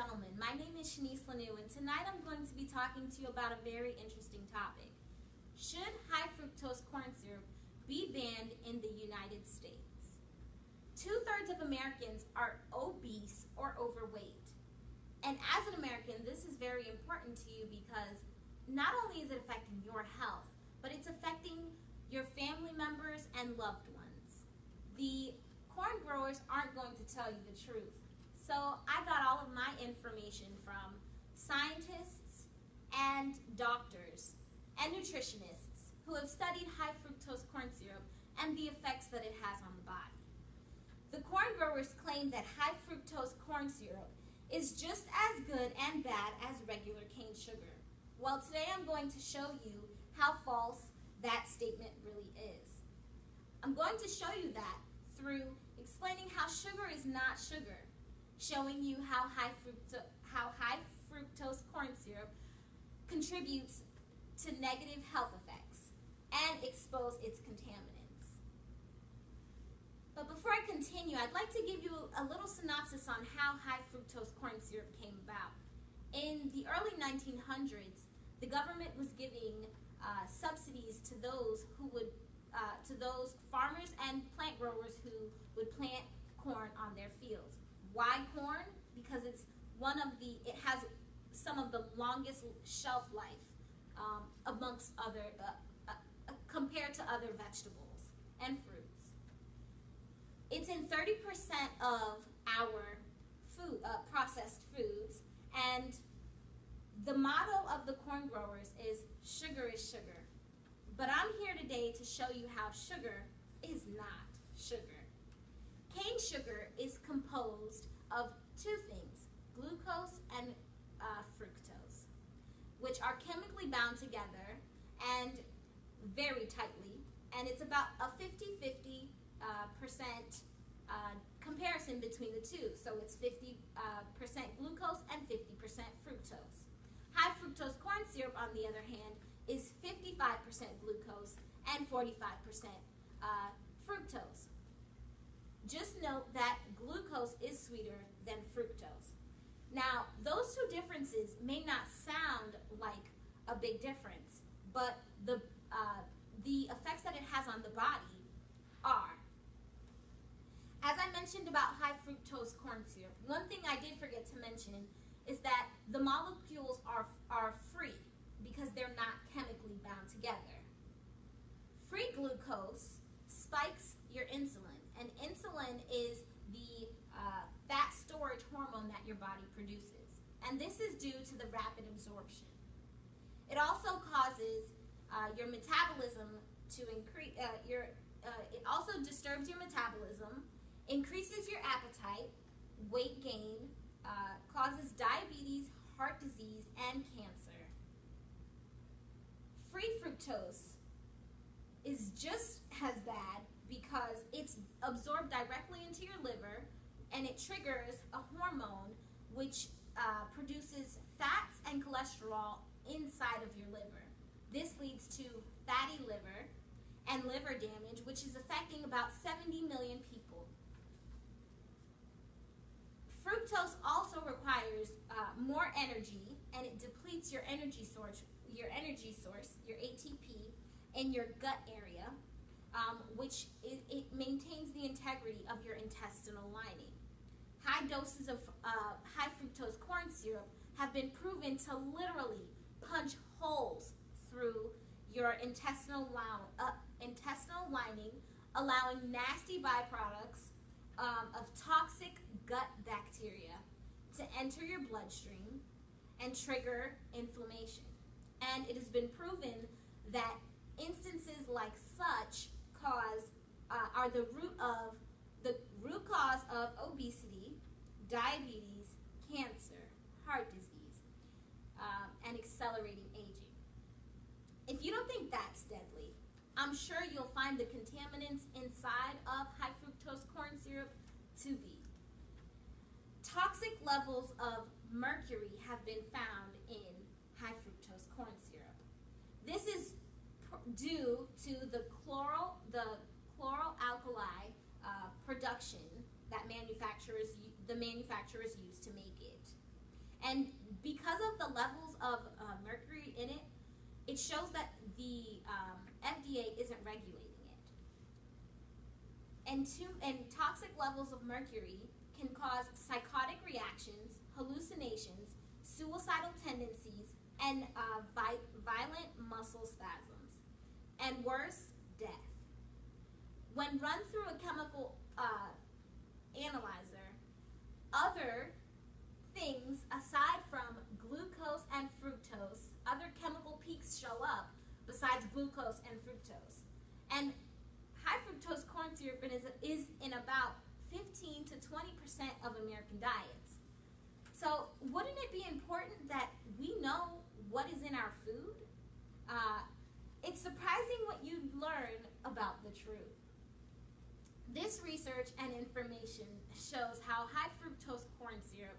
gentlemen, my name is Shanice Lanou, and tonight I'm going to be talking to you about a very interesting topic. Should high fructose corn syrup be banned in the United States? 2/3 of Americans are obese or overweight. And as an American, this is very important to you because not only is it affecting your health, but it's affecting your family members and loved ones. The corn growers aren't going to tell you the truth. So I got all of my information from scientists and doctors and nutritionists who have studied high fructose corn syrup and the effects that it has on the body. The corn growers claim that high fructose corn syrup is just as good and bad as regular cane sugar. Well, today I'm going to show you how false that statement really is. I'm going to show you that through explaining how sugar is not sugar, showing you how high fructose corn syrup contributes to negative health effects, and expose its contaminants. But before I continue, I'd like to give you a little synopsis on how high fructose corn syrup came about. In the early 1900s, the government was giving subsidies to those farmers and plant growers who would plant corn on their fields. Why corn? Because it has some of the longest shelf life amongst other compared to other vegetables and fruits. It's in 30% of our processed foods, and the motto of the corn growers is sugar is sugar. But I'm here today to show you how sugar is not sugar. Cane sugar is composed of two things, glucose and fructose, which are chemically bound together and very tightly, and it's about a 50-50% comparison between the two. So it's 50% glucose and 50% fructose. High fructose corn syrup, on the other hand, is 55% glucose and 45% fructose. Just note that glucose is sweeter than fructose. Now, those two differences may not sound like a big difference, but the effects that it has on the body are. As I mentioned about high fructose corn syrup, one thing I did forget to mention is that the molecules are free because they're not chemically bound together. Free glucose spikes your insulin, and insulin is the fat storage hormone that your body produces, and this is due to the rapid absorption. It also causes your metabolism to increase. It also disturbs your metabolism, increases your appetite, weight gain, causes diabetes, heart disease, and cancer. Free fructose is just as bad because it's absorbed directly into your liver, and it triggers a hormone which produces fats and cholesterol inside of your liver. This leads to fatty liver and liver damage, which is affecting about 70 million people. Fructose also requires more energy, and it depletes your energy source, your ATP, in your gut area, which it maintains the integrity of your intestinal lining. High doses of high fructose corn syrup have been proven to literally punch holes through your intestinal lining, allowing nasty byproducts of toxic gut bacteria to enter your bloodstream and trigger inflammation. And it has been proven that instances like such are the root cause of obesity, diabetes, cancer, heart disease, and accelerating aging. If you don't think that's deadly, I'm sure you'll find the contaminants inside of high fructose corn syrup to be. Toxic levels of mercury have been found in high fructose corn syrup. This is due to the chloralkali production that the manufacturers use to make it. And because of the levels of mercury in it, it shows that the FDA isn't regulating it. And toxic levels of mercury can cause psychotic reactions, hallucinations, suicidal tendencies, and violent muscle spasms, and worse, death. When run through a chemical analyzer, other things aside from glucose and fructose, other chemical peaks show up besides glucose and fructose. And high fructose corn syrup is in about 15 to 20% of American diets. So wouldn't it be important that we know what is in our food? It's surprising what you learn about the truth. This research and information shows how high fructose corn syrup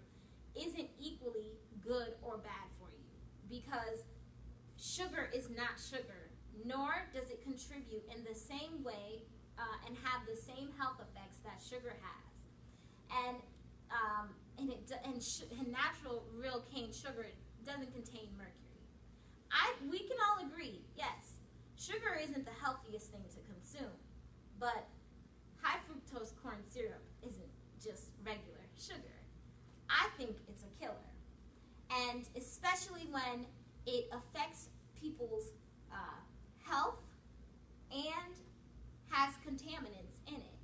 isn't equally good or bad for you, because sugar is not sugar, nor does it contribute in the same way and have the same health effects that sugar has. And natural real cane sugar doesn't contain mercury. We can all agree, yes, sugar isn't the healthiest thing to consume, but high fructose corn syrup isn't just regular sugar. I think it's a killer, and especially when it affects people's health and has contaminants in it.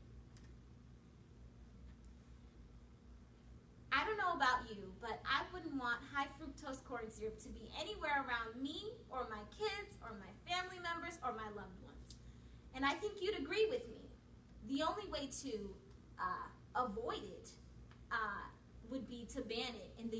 I don't know about you, but I wouldn't want high fructose corn syrup to be anywhere around me or my kids or my family members or my loved ones. And I think you'd agree with me. The only way to avoid it would be to ban it in the